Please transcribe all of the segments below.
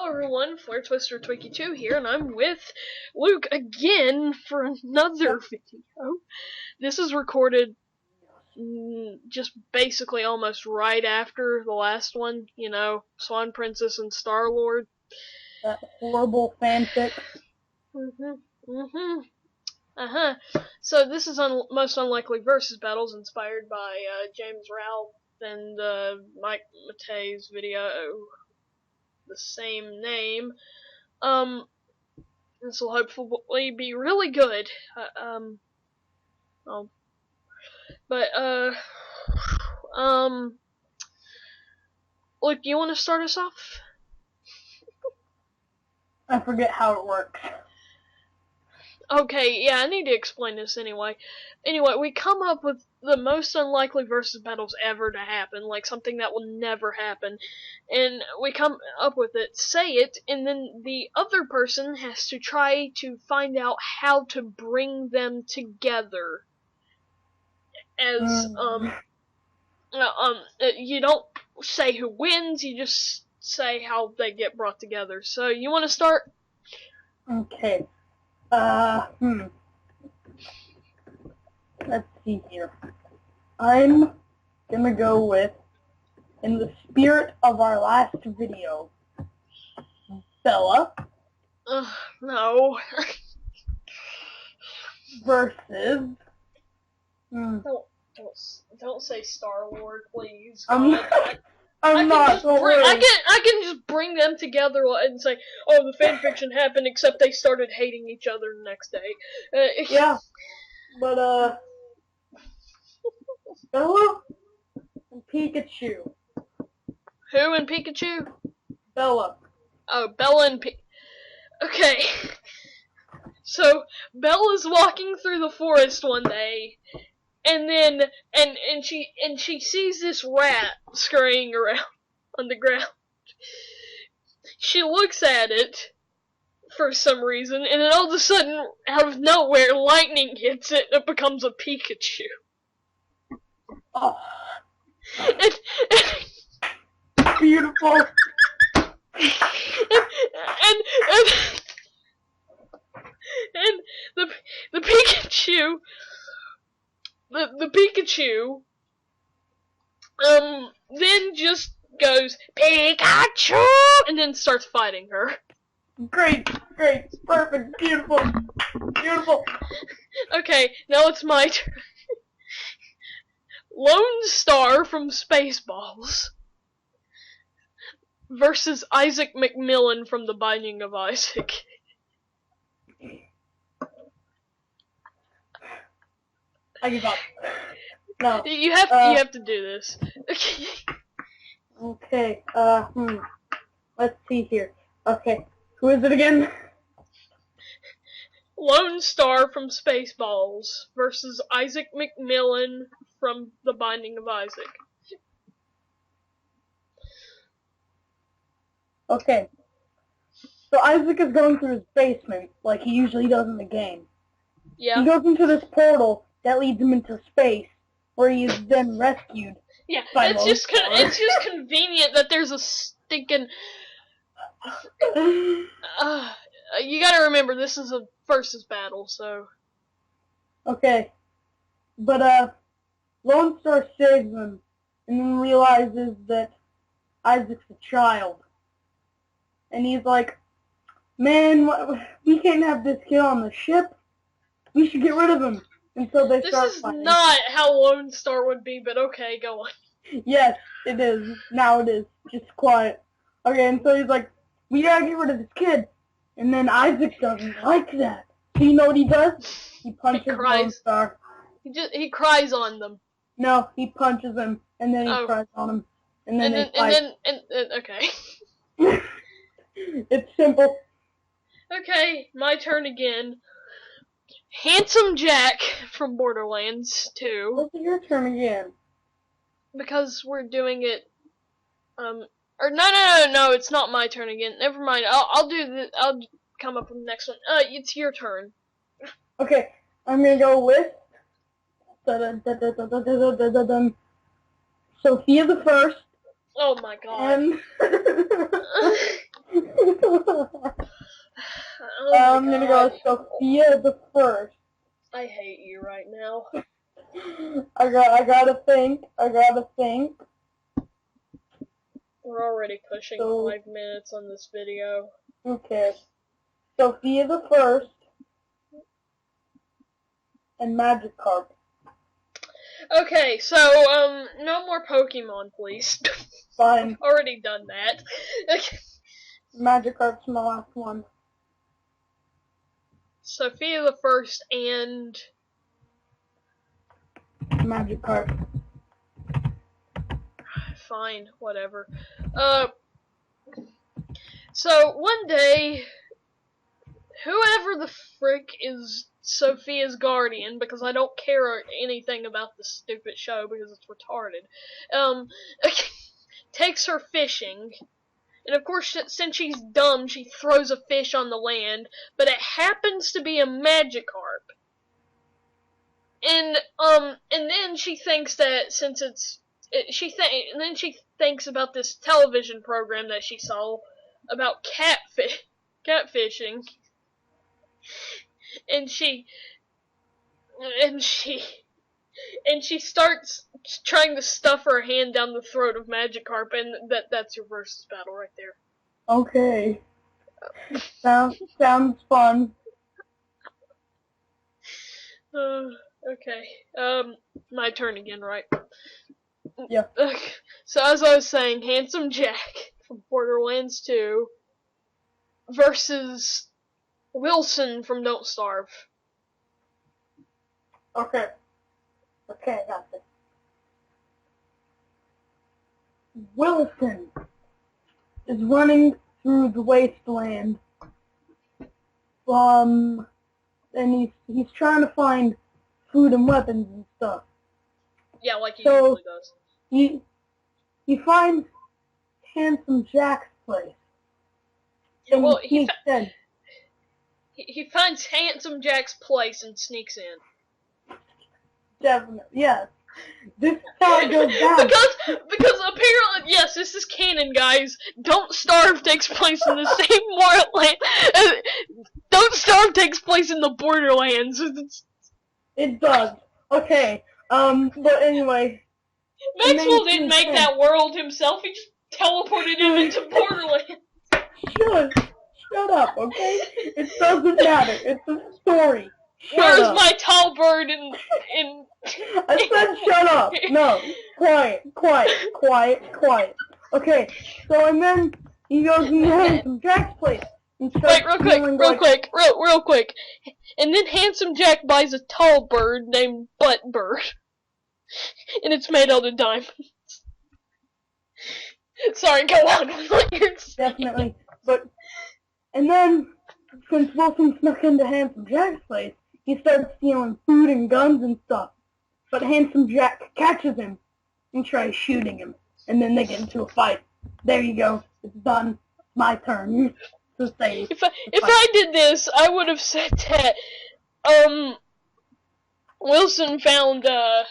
Hello everyone, Flare Twister Twinkie 2 here, and I'm with Luke again for another video. This is recorded just basically almost right after the last one, you know, Swan Princess and Star-Lord. That horrible fanfic. So this is Most Unlikely Versus Battles, inspired by James Ralph and Mike Matei's video, the same name. This will hopefully be really good. Luke, you want to start us off? I forget how it works. Okay, yeah, I need to explain this anyway. Anyway, we come up with the most unlikely versus battles ever to happen, like something that will never happen. And we come up with it, say it, and then the other person has to try to find out how to bring them together. As, you don't say who wins, you just say how they get brought together. So, you want to start? Okay. Let's see here. I'm gonna go with, in the spirit of our last video, Bella. No. Versus... Don't say Star-Lord, please. I'm not. I can just bring them together and say, oh, the fanfiction happened, except they started hating each other the next day. Yeah, but Bella and Pikachu. Who and Pikachu? Bella. Oh, Bella and Okay. So Bella's walking through the forest one day, and then she sees this rat scurrying around on the ground. She looks at it for some reason, and then all of a sudden, out of nowhere, lightning hits it, and it becomes a Pikachu. Oh. Beautiful. And the Pikachu, the Pikachu, then just goes, Pikachu! And then starts fighting her. Great, perfect, beautiful. Okay, now it's my turn. Lone Star from Spaceballs versus Isaac McMillan from The Binding of Isaac. I give up. No. You have to do this. Okay. Let's see here. Okay. Who is it again? Lone Star from Spaceballs versus Isaac McMillan from The Binding of Isaac. Okay. So Isaac is going through his basement, like he usually does in the game. Yeah. He goes into this portal that leads him into space, where he is then rescued. Yeah, it's just convenient that there's a stinking... you gotta remember, this is a versus battle, so... Okay. But, Lone Star saves him, and then realizes that Isaac's a child. And he's like, man, we can't have this kid on the ship. We should get rid of him. And so they start fighting. This is not how Lone Star would be, but okay, go on. Yes, it is. Now it is. Just quiet. Okay, and so he's like, we gotta get rid of this kid. And then Isaac doesn't like that. So you know what he does? He punches Lone Star. He cries on them. No, he punches him, and then he cries on him. And then they fight. Okay. It's simple. Okay, my turn again. Handsome Jack from Borderlands 2. What's your turn again? Because we're doing it, or no, it's not my turn again. Never mind. I'll come up with the next one. It's your turn. Okay, I'm gonna go with Sophia the First. Oh my god. And Oh my I'm gonna go God. Sophia the First. I hate you right now. I gotta think. We're already pushing So 5 minutes on this video. okay, Sophia the First and Magikarp. Okay, so, no more Pokemon, please. Fine. Already done that. Okay. Magikarp's my last one. Sophia the First and Magikarp. fine, whatever. So one day, whoever the frick is Sophia's guardian, because I don't care anything about this stupid show because it's retarded, takes her fishing. And of course, since she's dumb, she throws a fish on the land, but it happens to be a Magikarp. And then she thinks that since and then she thinks about this television program that she saw about catfishing, and she starts trying to stuff her hand down the throat of Magikarp, and that's your versus battle right there. Okay. Sounds fun. Okay. My turn again, right? Yeah. Okay. So as I was saying, Handsome Jack from Borderlands 2 versus Wilson from Don't Starve. Okay, I got this. Wilson is running through the wasteland. And he's trying to find food and weapons and stuff. Yeah, like he So, usually does. He finds Handsome Jack's place. Yeah, And well, he sneaks in. he finds Handsome Jack's place and sneaks in. Definitely, yes. This is how it goes down. because apparently, yes, this is canon, guys. Don't Starve takes place in the same Borderlands. Don't Starve takes place in the Borderlands. It does. Okay. But anyway. Maxwell didn't make that world himself. He just teleported him into Borderlands. Shut up, okay? It doesn't matter. It's a story. Where's my tall bird in I said shut up. No. Quiet. Okay. So and then he goes into Handsome Jack's place. Wait, real quick. And then Handsome Jack buys a tall bird named Butt Bird. And it's made out of diamonds. Sorry, go on with what you're saying. Definitely. And then, since Wilson snuck into Handsome Jack's place, he starts stealing food and guns and stuff. But Handsome Jack catches him and tries shooting him. And then they get into a fight. There you go. It's done. My turn to say. If I did this, I would have said that, Wilson found, that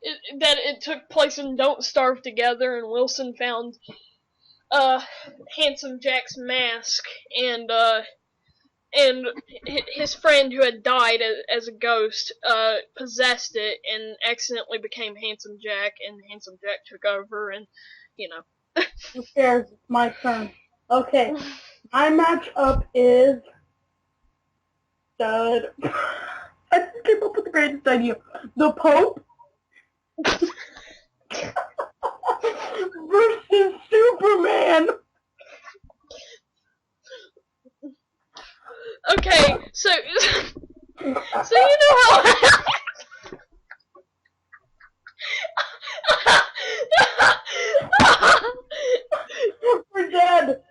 it took place in Don't Starve Together, and Wilson found Handsome Jack's mask, and his friend who had died as a ghost possessed it and accidentally became Handsome Jack, and Handsome Jack took over, and Who cares? It's my turn. Okay, my matchup is I just came up with the greatest idea. The Pope versus Superman. Okay, so you know how We're dead.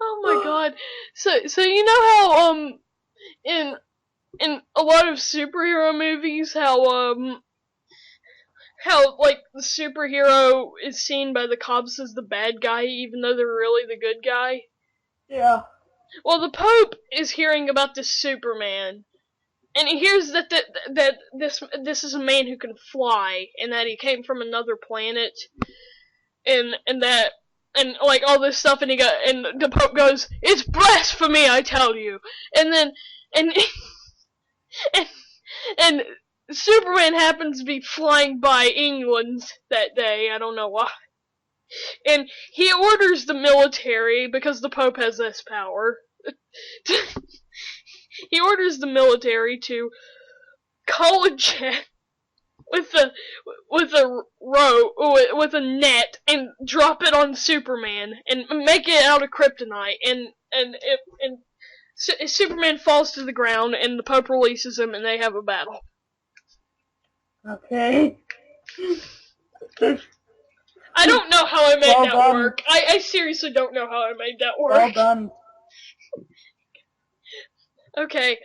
Oh my god. So you know how in a lot of superhero movies how like the superhero is seen by the cops as the bad guy even though they're really the good guy? Yeah. Well, the Pope is hearing about this Superman, and he hears that this is a man who can fly, and that he came from another planet, and that and like all this stuff, and the Pope goes, "It's blasphemy, I tell you." And then and and, and Superman happens to be flying by England that day. I don't know why. And he orders the military, because the Pope has this power. He orders the military to call a jet with a rope, with a net, and drop it on Superman and make it out of kryptonite. And Superman falls to the ground, and the Pope releases him, and they have a battle. Okay. I don't know how I made Well that done. work. I seriously don't know how I made that work. Well done. Okay.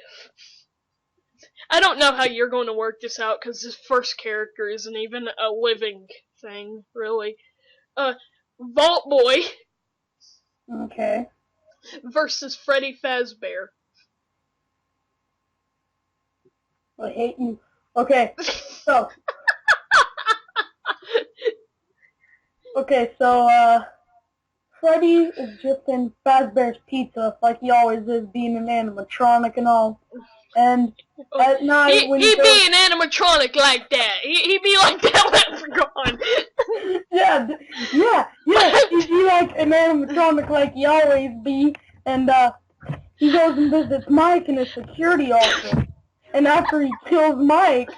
I don't know how you're going to work this out, because this first character isn't even a living thing, really. Vault Boy Okay. versus Freddy Fazbear. I hate you. Okay, so. Freddy is just in Fazbear's Pizza, like he always is, being an animatronic and all. And at night when he'd goes, be an animatronic like that. He'd be like that when we're gone. yeah, he'd be like an animatronic like he always be. And he goes and visits Mike in his security office. And after he kills Mike,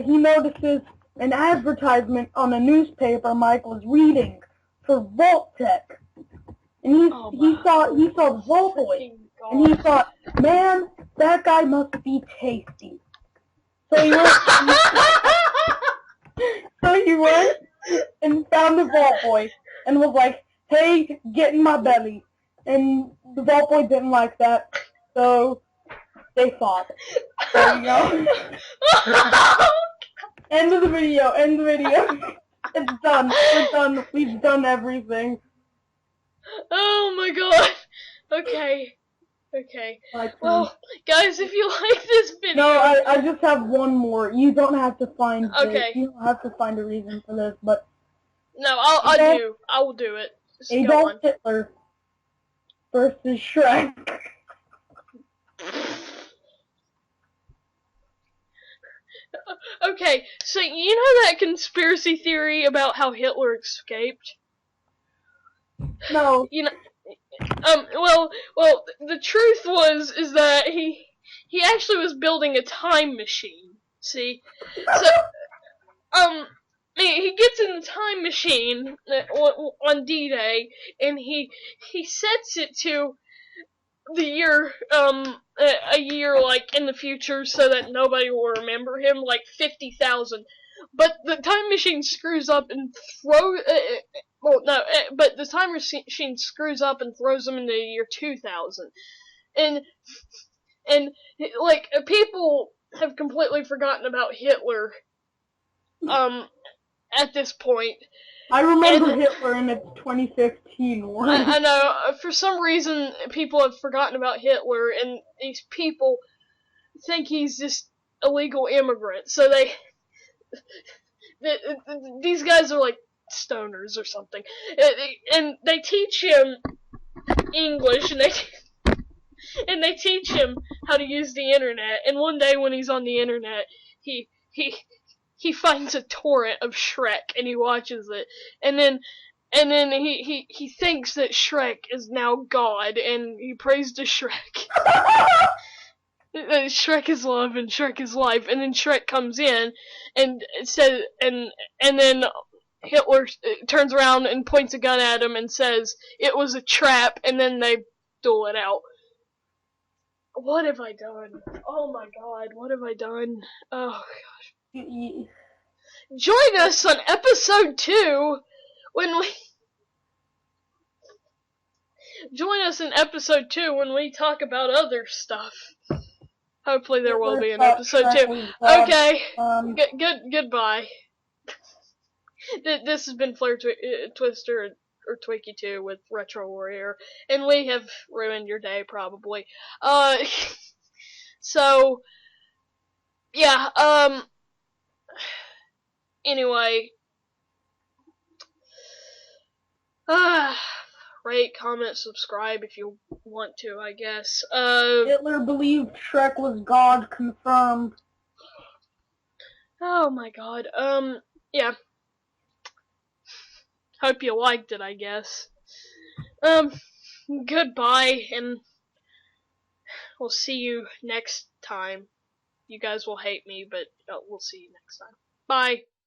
he notices an advertisement on a newspaper Mike was reading for Vault-Tec. And he saw the Vault Boy. And he thought, man, that guy must be tasty. So he went and found the Vault Boy and was like, hey, get in my belly. And the Vault Boy didn't like that, so they fought. There you go. End of the video. It's done. We're done. We've done everything. Oh my god. Okay. Well, guys, if you like this video... No, I just have one more. You don't have to find Okay. You don't have to find a reason for this, but... No, I will do it. Just go Adolf on. Hitler versus Shrek. Okay, so you know that conspiracy theory about how Hitler escaped? No. You know, well, the truth is that he actually was building a time machine. See, so he gets in the time machine on D-Day, and he sets it to the year a year like in the future, so that nobody will remember him, like 50,000. But the time machine screws up and but the time machine screws up and throws him into the year 2000. And like people have completely forgotten about Hitler at this point. I remember Hitler in its 2015 one. I know, for some reason people have forgotten about Hitler, and these people think he's just illegal immigrant, so these guys are like stoners or something, and they teach him English, and they teach him how to use the internet. And one day when he's on the internet, he finds a torrent of Shrek, and he watches it, and then he thinks that Shrek is now God, and he prays to Shrek. Shrek is love and Shrek is life. And then Shrek comes in and says, and then Hitler turns around and points a gun at him and says it was a trap, and then they duel it out. What have I done? Oh my god, what have I done? Oh gosh. Join us on episode 2 when we join us in episode 2 when we talk about other stuff. Hopefully there will be an episode 2. Okay. Goodbye. This has been Flare Twister or Twiki 2 with Retro Warrior, and we have ruined your day probably. So yeah, anyway, Rate, comment, subscribe if you want to, I guess. Hitler believed Shrek was God, confirmed. Oh my god. Yeah. Hope you liked it, I guess. Goodbye, and we'll see you next time. You guys will hate me, but we'll see you next time. Bye.